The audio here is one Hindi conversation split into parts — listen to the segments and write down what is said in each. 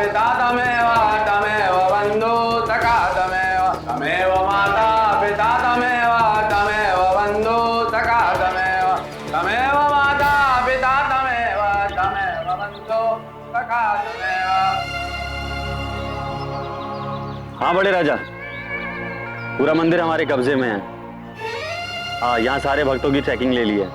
पिता तमेव तमेव बन्धु सखा तमेव तमेव माता पिता तमेव तमेव बन्धु सखा तमेव तमेव माता पिता तमेव तमेव बन्धु सखा तमेव। हाँ बड़े राजा, पूरा मंदिर हमारे कब्जे में है। हाँ, यहाँ सारे भक्तों की चेकिंग ले ली है,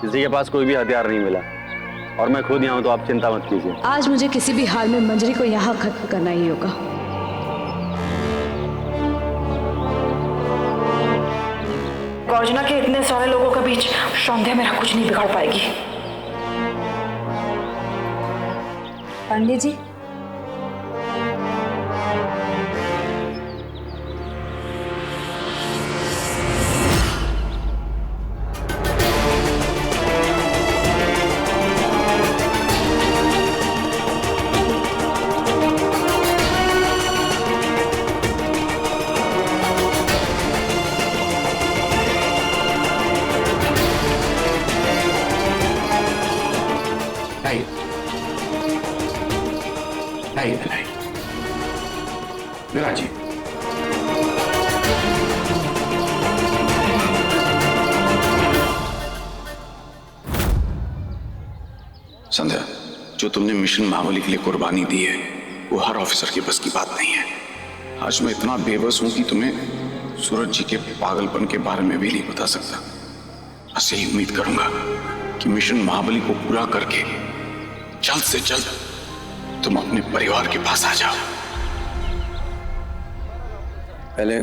किसी के पास कोई भी हथियार नहीं मिला और मैं खुद यहाँ हूँ, तो आप चिंता मत कीजिए। आज मुझे किसी भी हाल में मंजरी को यहाँ खत्म करना ही होगा। गौजना के इतने सारे लोगों के बीच संध्या मेरा कुछ नहीं बिगाड़ पाएगी। पंडित जी, विराजी, संध्या, जो तुमने मिशन महाबली के लिए कुर्बानी दी है वो हर ऑफिसर के बस की बात नहीं है। आज मैं इतना बेबस हूं कि तुम्हें सूरज जी के पागलपन के बारे में भी नहीं बता सकता। बस यही उम्मीद करूंगा कि मिशन महाबली को पूरा करके जल्द से जल्द तुम अपने परिवार के पास आ जाओ। पहले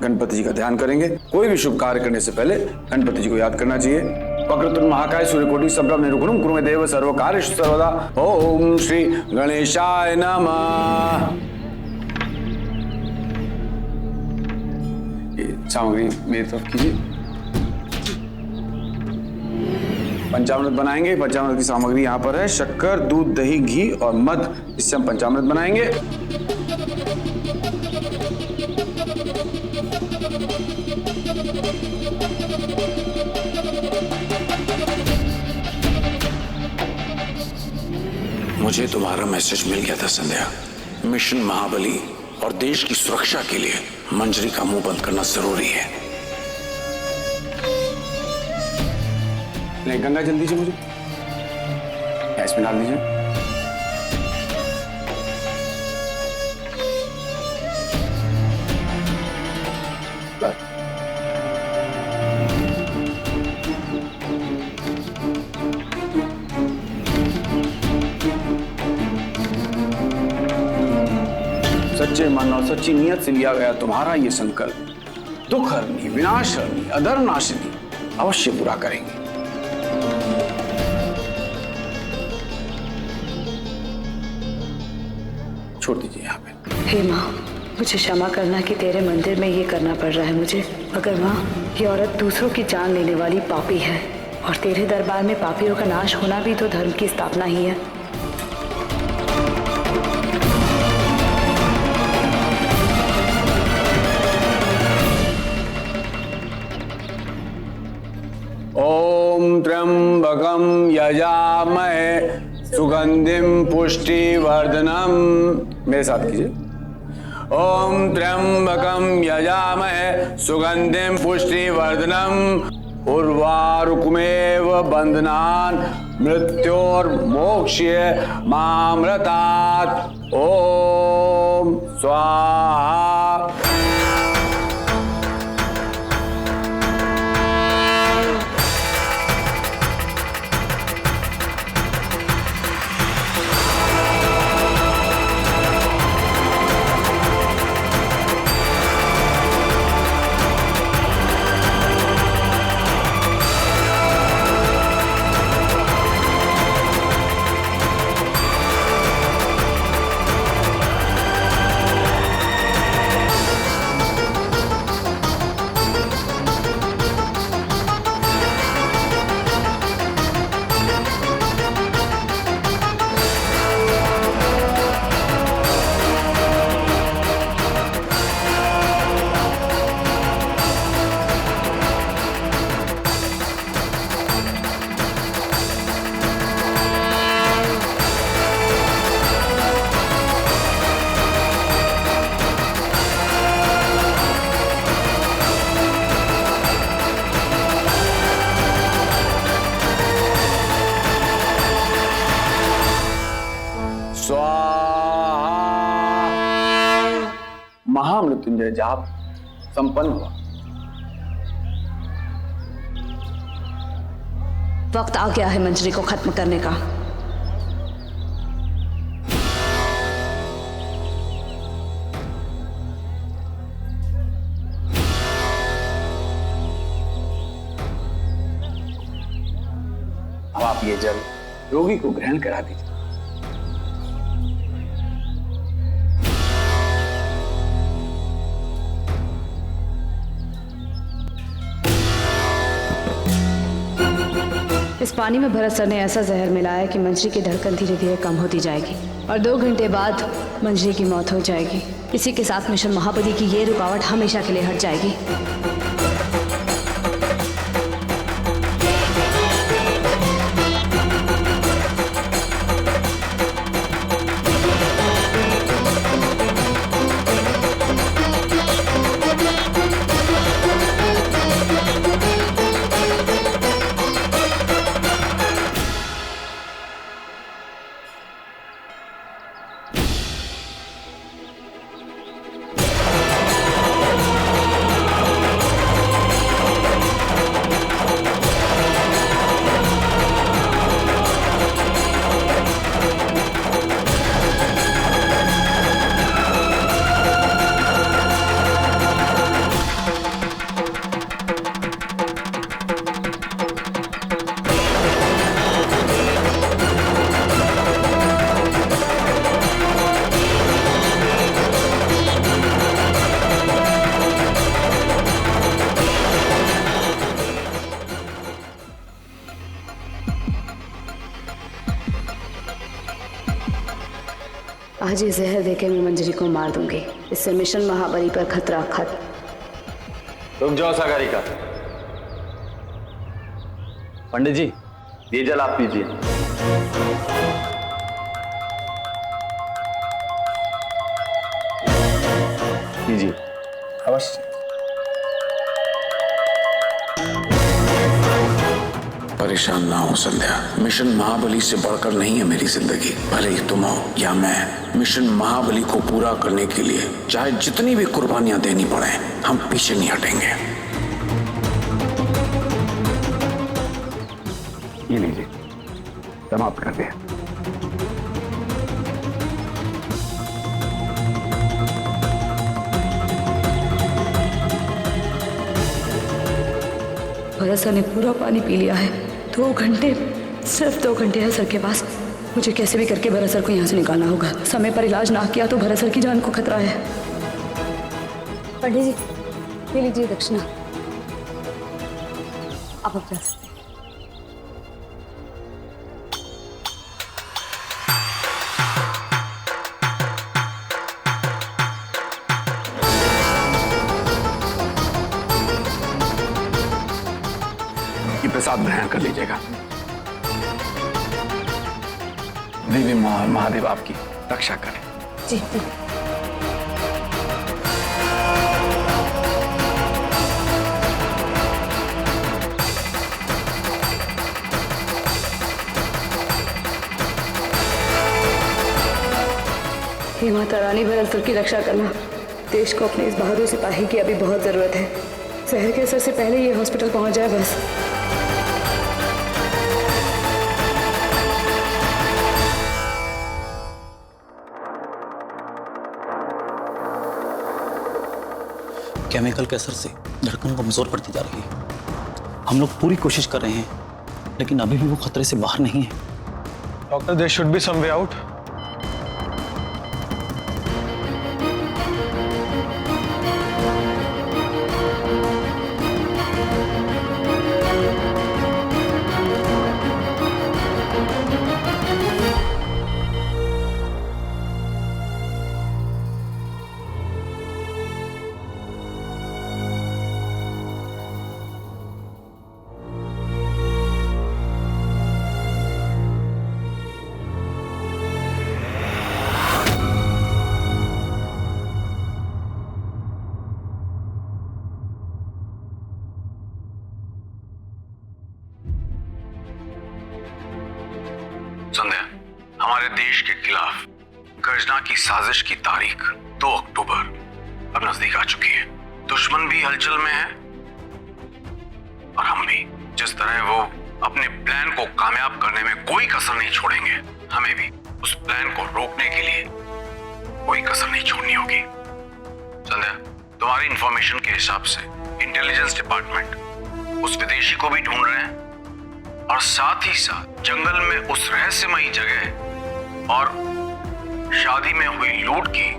गणपति जी का ध्यान करेंगे। कोई भी शुभ कार्य करने से पहले गणपति जी को याद करना चाहिए। वक्रतुंड महाकाय सूर्यकोटि सम्प्रभ निर्विघ्नं कुरु मे देव सर्व कार्येषु सर्वदा। ओम श्री गणेशाय नमः। ये सामग्री मेरी तरफ कीजिए। पंचामृत बनाएंगे। पंचामृत की सामग्री यहाँ पर है, शक्कर, दूध, दही, घी और मध। इससे हम पंचामृत बनाएंगे। मुझे तुम्हारा मैसेज मिल गया था संध्या। मिशन महाबली और देश की सुरक्षा के लिए मंजरी का मुंह बंद करना जरूरी है। नहीं, गंगा जल दीजिए मुझे, गैस में डाल दीजिए। सच्चे मन और सच्ची नियत से लिया गया तुम्हारा ये संकल्प दुख हरनी, विनाश हरनी, अधर्म नाशिनी अवश्य पूरा करेंगे। छोड़ दीजिए यहाँ पे। हे माँ, मुझे क्षमा करना कि तेरे मंदिर में ये करना पड़ रहा है मुझे। मगर माँ, ये औरत दूसरों की जान लेने वाली पापी है और तेरे दरबार में पापियों का नाश होना भी तो धर्म की स्थापना ही है। ओम त्र्यंबकं यजामहे सुगंधिम पुष्टिवर्धनम। मेरे साथ कीजिए। ओम त्र्यंबकं यजामहे सुगंधिम पुष्टिवर्धनम उर्वारुकमेव बंधनान् मृत्योर्मोक्ष्य मामृतात्। ओम स्वाहा। महामृत्युंजय जाप संपन्न हुआ। वक्त आ गया है मंजरी को खत्म करने का। अब आप ये जल रोगी को ग्रहण करा दीजिए। इस पानी में भरत सर ने ऐसा जहर मिलाया कि मंजरी की धड़कन धीरे धीरे कम होती जाएगी और 2 घंटे बाद मंजरी की मौत हो जाएगी। इसी के साथ मिशन महाबली की ये रुकावट हमेशा के लिए हट जाएगी। आज ये जहर देके मैं मंजरी को मार दूंगी। इससे मिशन महाबली पर खतरा खत्म। रुक जाओ सागरिका। पंडित जी, ये जल आप पीजिए। लीजिए। अवश्य। परेशान ना हो संध्या, मिशन महाबली से बढ़कर नहीं है मेरी जिंदगी। भले ही तुम हो या मैं, मिशन महाबली को पूरा करने के लिए चाहे जितनी भी कुर्बानियां देनी पड़े, हम पीछे नहीं हटेंगे। ये लीजिए, समाप्त कर दिया। भरत सर ने पूरा पानी पी लिया है। 2 घंटे, सिर्फ 2 घंटे है सर के पास। मुझे कैसे भी करके भरत सर को यहाँ से निकालना होगा। समय पर इलाज ना किया तो भरत सर की जान को खतरा है। पंडित जी, ये लीजिए दक्षिणा। आप जा सकते हैं। प्रसाद ग्रहण कर लीजिएगा। देवी महादेव आपकी रक्षा करें। जी। हे माता रानी, भरत सर की रक्षा करना। देश को अपने इस बहादुर सिपाही की अभी बहुत जरूरत है। जहर के असर से पहले ये हॉस्पिटल पहुंच जाए बस। केमिकल के असर से धड़कन कमजोर पड़ती जा रही है। हम लोग पूरी कोशिश कर रहे हैं, लेकिन अभी भी वो खतरे से बाहर नहीं है। Doctor, there should be some way out. Sandhya, हमारे देश के खिलाफ गर्जना की साजिश की तारीख 2 अक्टूबर अब नजदीक आ चुकी है। दुश्मन भी हलचल में है और हम भी। जिस तरह वो अपने प्लान को कामयाब करने में कोई कसर नहीं छोड़ेंगे, हमें भी उस प्लान को रोकने के लिए कोई कसर नहीं छोड़नी होगी। संध्या, तुम्हारी इंफॉर्मेशन के हिसाब से इंटेलिजेंस डिपार्टमेंट उस विदेशी को भी ढूंढ रहे हैं और साथ ही साथ जंगल में उस रहस्यमयी जगह और शादी में हुई लूट की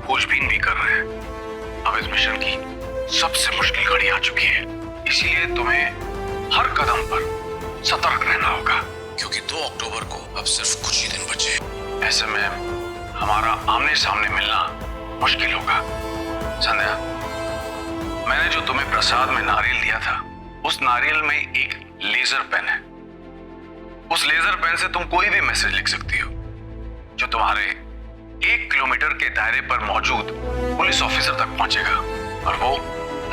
खोजबीन भी कर रहे हैं। अब इस मिशन की सबसे मुश्किल घड़ी आ चुकी है, इसीलिए तुम्हें हर कदम पर सतर्क रहना होगा, क्योंकि 2 अक्टूबर को अब सिर्फ कुछ ही दिन बचे। ऐसे में हमारा आमने सामने मिलना मुश्किल होगा। संध्या, मैंने जो तुम्हें प्रसाद में नारियल दिया था, उस नारियल में एक लेजर पेन है। उस लेजर पेन से तुम कोई भी मैसेज लिख सकती हो जो तुम्हारे 1 किलोमीटर के दायरे पर मौजूद पुलिस ऑफिसर तक पहुंचेगा और वो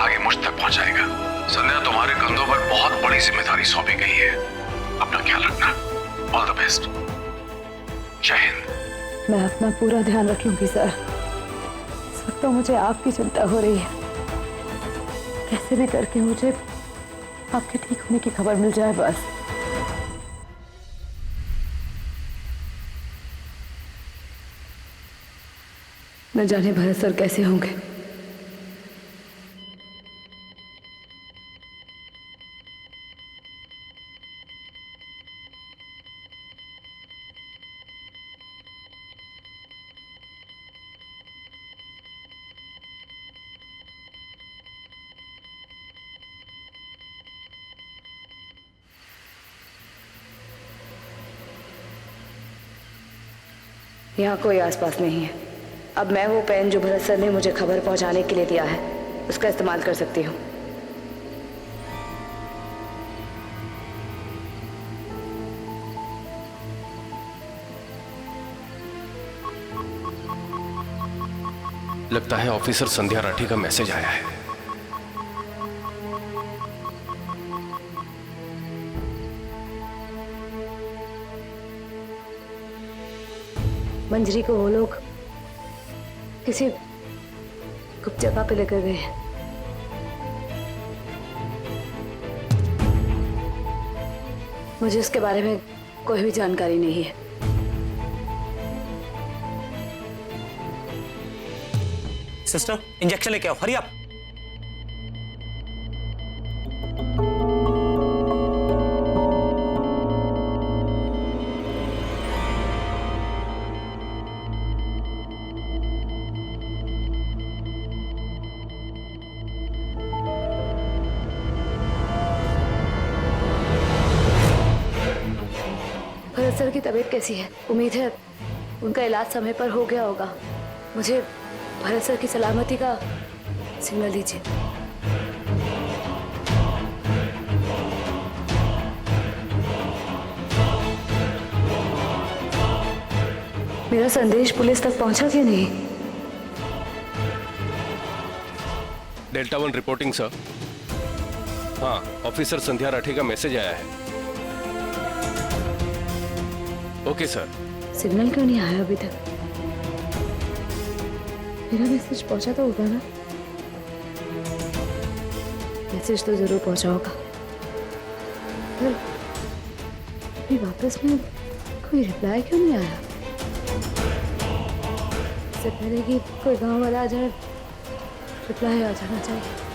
आगे मुझ तक पहुंचाएगा। संध्या, तुम्हारे कंधों पर बहुत बड़ी जिम्मेदारी सौंपी गई है। अपना ख्याल रखना। All the best. जय हिंद। मैं अपना पूरा ध्यान रखूंगी सर। इस वक्त तो मुझे आपकी चिंता हो रही है। कैसे भी करके मुझे आपके ठीक होने की खबर मिल जाए बस। न जाने भरत सर कैसे होंगे। यहाँ कोई आसपास नहीं है। अब मैं वो पेन जो भरत सर ने मुझे खबर पहुंचाने के लिए दिया है, उसका इस्तेमाल कर सकती हूँ। लगता है ऑफिसर संध्या राठी का मैसेज आया है। मंजरी को वो लोग किसी गुप्त जगह पे लेकर गए हैं। मुझे उसके बारे में कोई भी जानकारी नहीं है। सिस्टर, इंजेक्शन लेके आओ, हरी आप। भरत सर की तबीयत कैसी है? उम्मीद है उनका इलाज समय पर हो गया होगा। मुझे भरत सर की सलामती का सिग्नल दीजिए। मेरा संदेश पुलिस तक पहुंचा कि नहीं? Delta 1 reporting sir. हाँ, ऑफिसर संध्या राठी का मैसेज आया है। Okay sir. सिग्नल क्यों नहीं आया अभी तक? मेरा मैसेज पहुंचा तो होगा ना? मैसेज तो जरूर पहुंचा होगा। पर अभी वापस में कोई रिप्लाई क्यों नहीं आया? इससे पहले कि कोई गांव वाला आ जाए, रिप्लाई आ जाना चाहिए।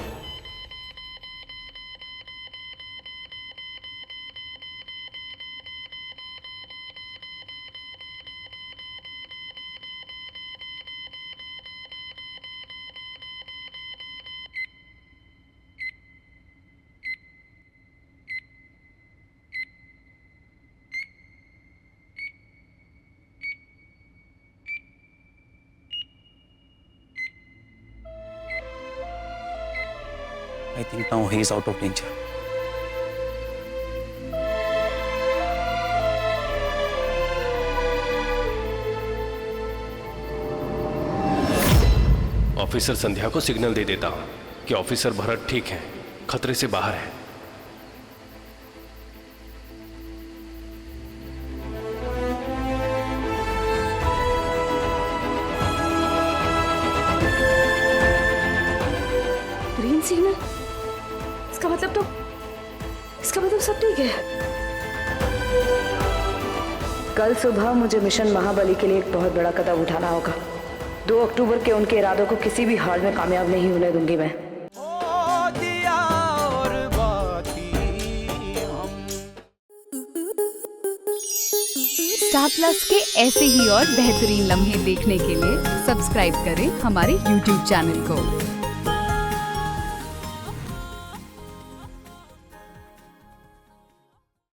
I think now he is out of danger. Officer Sandhya को सिग्नल दे देता हूं कि ऑफिसर भरत ठीक है, खतरे से बाहर है। मतलब तो इसका मतलब सब ठीक है। कल सुबह मुझे मिशन महाबली के लिए एक बहुत बड़ा कदम उठाना होगा। 2 अक्टूबर के उनके इरादों को किसी भी हाल में कामयाब नहीं होने दूंगी मैं। स्टार प्लस के ऐसे ही और बेहतरीन लम्हे देखने के लिए सब्सक्राइब करें हमारे YouTube चैनल को।